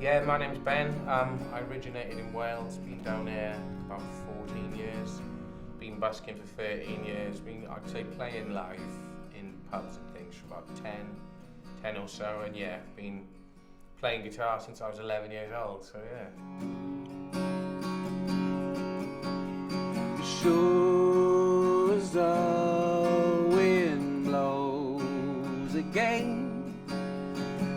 Yeah, my name's Ben. I originated in Wales, been down here about 14 years, been busking for 13 years, been, I'd say, playing live in pubs and things for about 10 or so, and yeah, been playing guitar since I was 11 years old, so yeah. Sure as the wind blows again,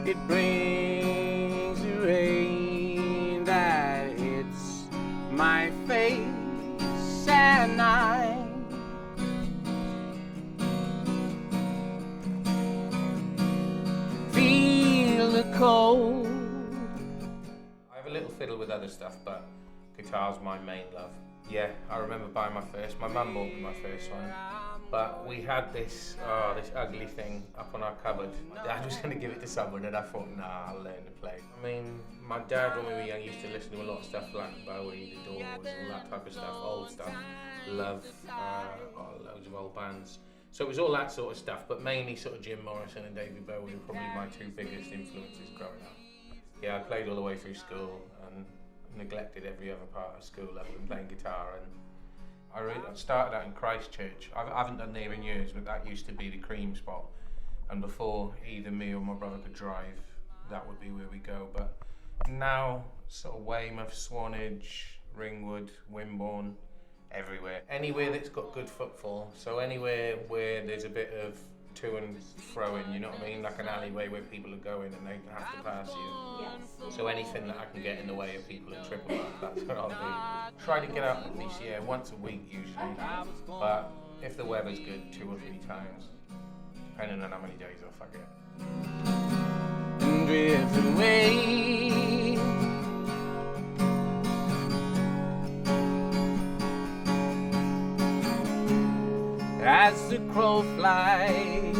it brings the rain that hits my face at night. Feel the cold. I have a little fiddle with other stuff, but guitar's my main love. Yeah, I remember buying my mum bought me my first one, but we had this ugly thing up on our cupboard. My dad was going to give it to someone and I thought, nah, I'll learn to play. I mean, my dad, when we were young, used to listen to a lot of stuff like Bowie, The Doors, all that type of stuff, old stuff, Love, loads of old bands. So it was all that sort of stuff, but mainly sort of Jim Morrison and David Bowie were probably my two biggest influences growing up. Yeah, I played all the way through school and neglected every other part of school other than playing guitar, and I started out in Christchurch. I haven't done there in years, but that used to be the cream spot, and before either me or my brother could drive, that would be where we go. But now sort of Weymouth, Swanage, Ringwood, Wimborne, everywhere. Anywhere that's got good footfall, so anywhere where there's a bit of to and fro in, you know what I mean? Like an alleyway where people are going and they have to pass you. Yes. So anything that I can get in the way of people and trip them up, that's what I'll do. Try to get out at least, once a week usually. But if the weather's good, 2 or 3 times, depending on how many days off I get. And drift away. As the crow flies.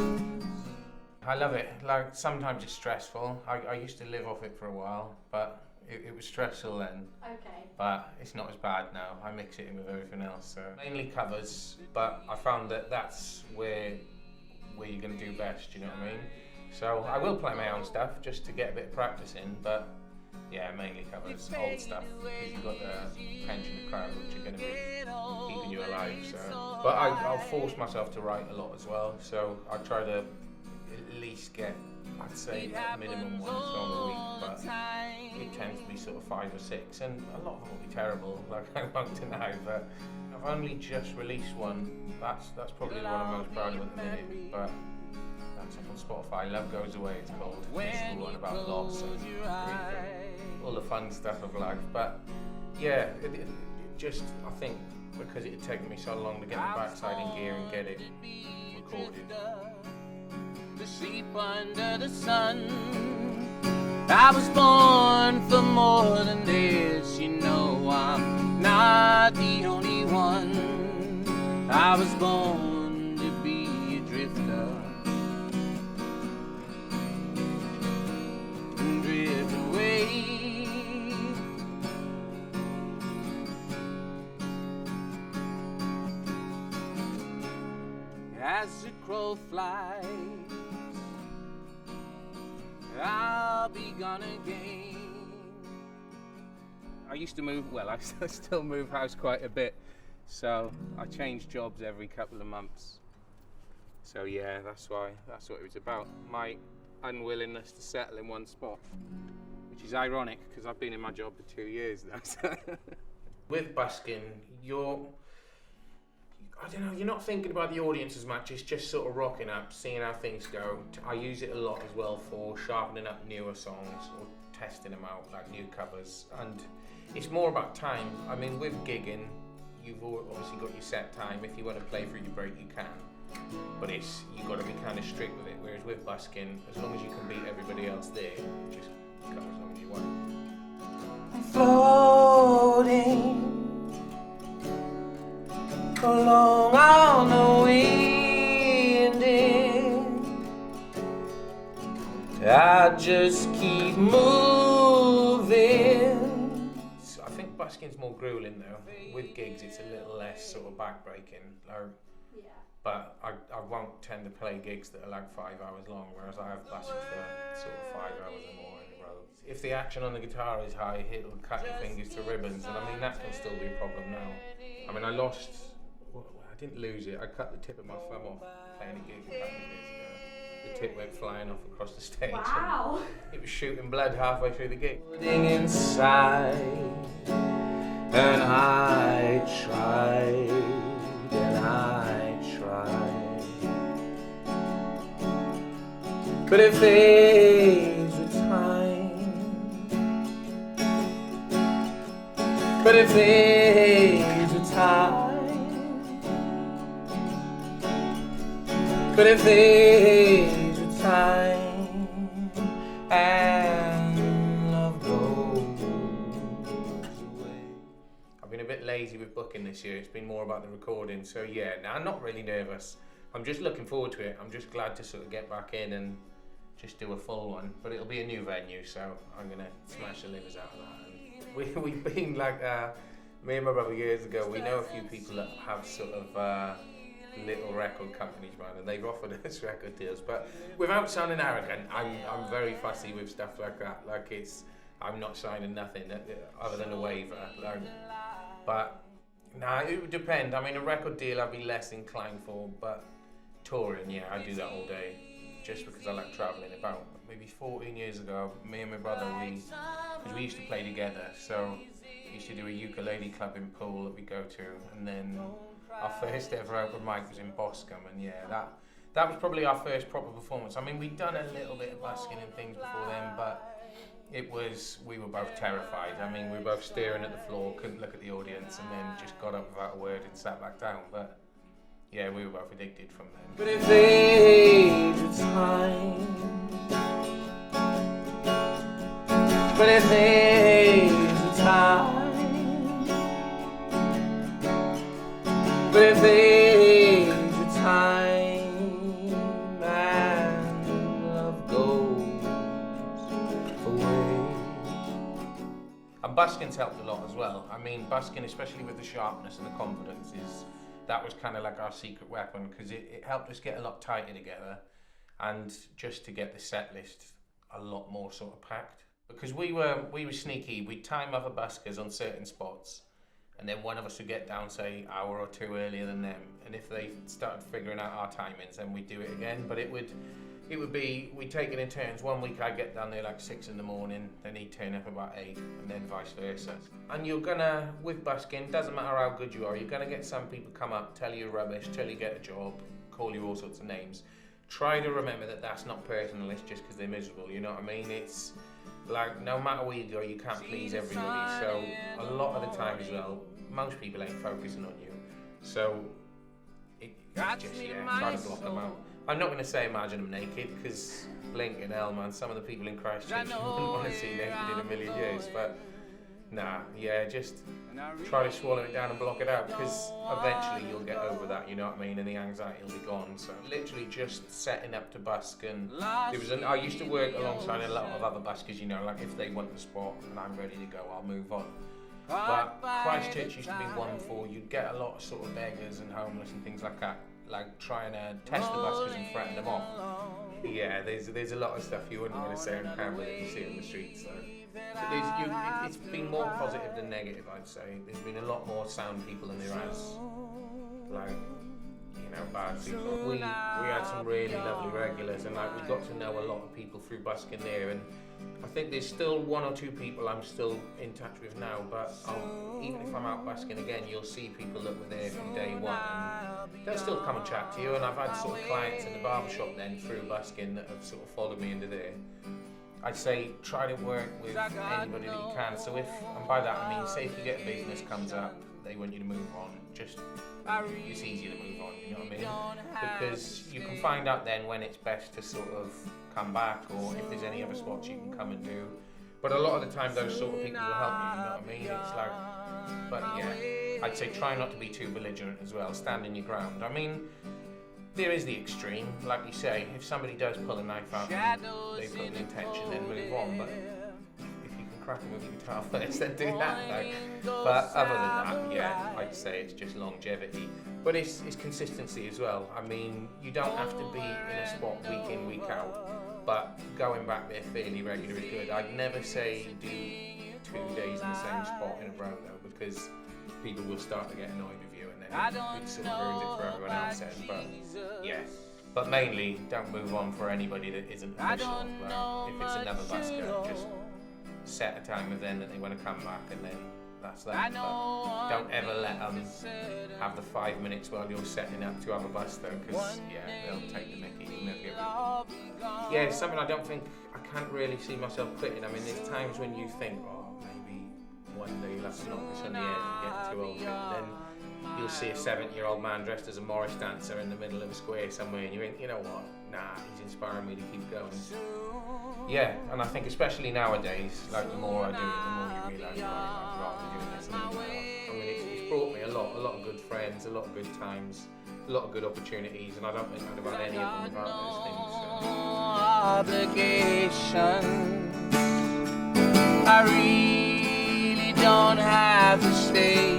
I love it. Like, sometimes it's stressful. I used to live off it for a while, but it was stressful then. Okay. But it's not as bad now. I mix it in with everything else. So mainly covers, but I found that that's where you're going to do best, you know what I mean? So I will play my own stuff just to get a bit of practice in, but yeah, mainly covers old stuff, because you've got the pensioner crowd which are going to be keeping you alive. So, but I'll force myself to write a lot as well, so I try to at least get, I'd say, a minimum 1 song a week, but it tends to be sort of 5 or 6, and a lot of them will be terrible, like I won't deny, but I've only just released one. That's probably the one I'm most proud of at the minute, but that's up on Spotify. Love Goes Away, it's called. It's the one about loss and grief and all the fun stuff of life. But yeah, it just, I think, because it had taken me so long to get the backside in gear and get it recorded. To sleep under the sun. I was born for more than this, you know I'm not the only one. I was born to be a drifter and drift away. As the crow flies, I'll be gone again. I used to move, well, I still move house quite a bit, so I change jobs every couple of months. So yeah, that's what it was about. My unwillingness to settle in one spot, which is ironic because I've been in my job for 2 years now. With busking, I don't know, you're not thinking about the audience as much, it's just sort of rocking up, seeing how things go. I use it a lot as well for sharpening up newer songs or testing them out, like new covers. And it's more about time. I mean, with gigging, you've obviously got your set time. If you want to play through your break, you can. But you've got to be kind of strict with it. Whereas with busking, as long as you can beat everybody else there, just cover as long as you want. Floating along on the wind, I just keep moving. So I think busking's more grueling though. With gigs, it's a little less sort of back-breaking. Yeah. But I won't tend to play gigs that are like 5 hours long, whereas I have busked for sort of 5 hours or more in a If the action on the guitar is high, it'll cut your fingers to ribbons, and I mean that can still be a problem now. I mean, I didn't lose it. I cut the tip of my thumb off playing a gig a couple of years ago. The tip went flying off across the stage. Wow. It was shooting blood halfway through the gig. Inside, and I tried, and I tried, but it fades with time, but it fades with time, but it fades with time, and love goes away. I've been a bit lazy with booking this year. It's been more about the recording, so yeah, now I'm not really nervous. I'm just looking forward to it. I'm just glad to sort of get back in and just do a full one, but it'll be a new venue, so I'm gonna smash the livers out of that. And we've been like, me and my brother years ago, we know a few people that have sort of little record companies, man, and they've offered us record deals, but without sounding arrogant, I'm very fussy with stuff like that. Like I'm not signing nothing other than a waiver. Like, but nah, it would depend. I mean, a record deal I'd be less inclined for, but touring, yeah, I do that all day. Just because I like travelling about. Maybe 14 years ago, me and my brother, because we used to play together, so we used to do a ukulele club in Poole that we go to, and then our first ever open mic was in Busking, and yeah, that was probably our first proper performance. I mean, we'd done a little bit of busking and things before then, but we were both terrified. I mean, we were both staring at the floor, couldn't look at the audience, and then just got up without a word and sat back down, but yeah, we were both addicted from then. But it fades with time, but it fades with time, but it fades with time, and love goes away. And busking's helped a lot as well. I mean, busking, especially with the sharpness and the confidence, that was kind of like our secret weapon, because it helped us get a lot tighter together, and just to get the set list a lot more sort of packed. Because we were sneaky. We'd time other buskers on certain spots, and then one of us would get down, say, an hour or two earlier than them. And if they started figuring out our timings, then we'd do it again. But it would be, we'd take it in turns. 1 week I'd get down there like 6 in the morning, then he'd turn up about 8, and then vice versa. And you're gonna, with busking, doesn't matter how good you are, you're gonna get some people come up, tell you rubbish, tell you get a job, call you all sorts of names. Try to remember that that's not personal, it's just because they're miserable, you know what I mean? It's like, no matter where you go, you can't please everybody. So a lot of the time as well, most people ain't focusing on you. So try to block them out. I'm not going to say imagine them naked, because blinking hell, man, some of the people in Christchurch wouldn't want to see naked in a million years, but nah, yeah, just try to swallow it down and block it out, because eventually you'll get over that, you know what I mean, and the anxiety will be gone. So literally just setting up to busk, and I used to work alongside a lot of other buskers, you know, like if they want the spot and I'm ready to go, I'll move on. But Christchurch used to be one for, you'd get a lot of sort of beggars and homeless and things like that, like trying to test the buskers and threaten them off. Yeah, there's a lot of stuff you wouldn't want to say on camera that you see on the streets. So it's been more positive than negative, I'd say. There's been a lot more sound people than there has, like, you know, bad people. We had some really lovely regulars, and like we got to know a lot of people through busking there, and I think there's still 1 or 2 people I'm still in touch with now, but even if I'm out busking again, you'll see people that were there from day one, and they'll still come and chat to you. And I've had sort of clients in the barbershop then through busking that have sort of followed me into there. I'd say try to work with anybody that you can. So and by that I mean, say if you get a business comes up, they want you to move on, it's easier to move on, you know what I mean? Because you can find out then when it's best to sort of come back, or if there's any other spots you can come and do. But a lot of the time those sort of people will help you know what I mean? It's like, but yeah, I'd say try not to be too belligerent as well, stand in your ground. I mean, there is the extreme, like you say, if somebody does pull a knife out and they put an intention, then move on, but if you can crack them with your guitar first, then do that. Like. But other than that, yeah, I'd say it's just longevity. But it's consistency as well. I mean, you don't have to be in a spot week in, week out, but going back there fairly regular is good. I'd never say do 2 days in the same spot in a row though, because people will start to get annoyed with you, and then it sort of ruins it for everyone else then. But yeah, but mainly don't move on for anybody that isn't official. Like, if it's another busker, just set a time with them that they want to come back, and then that's that. But don't ever let them have the 5 minutes while you're setting up to have a bus though, because yeah, they'll take the mickey. You'll never get rid of them. Yeah, it's something I don't think, I can't really see myself quitting. I mean, there's times when you think, oh, maybe one day you'll have to knock this on the head and get too old for it. Then you'll see a 70-year-old man dressed as a Morris dancer in the middle of a square somewhere, and you think, you know what? Nah, he's inspiring me to keep going. Yeah, and I think especially nowadays, like the more I do it, the more you realise, right, I'd rather be doing this than anything else. I mean, it's brought me a lot of good friends, a lot of good times, a lot of good opportunities, and I don't think I'd have had any of them without those things. Obligation, I really don't have to stay.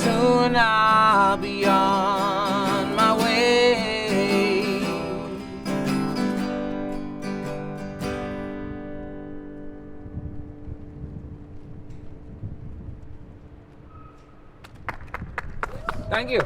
Soon I'll be on my way. Thank you.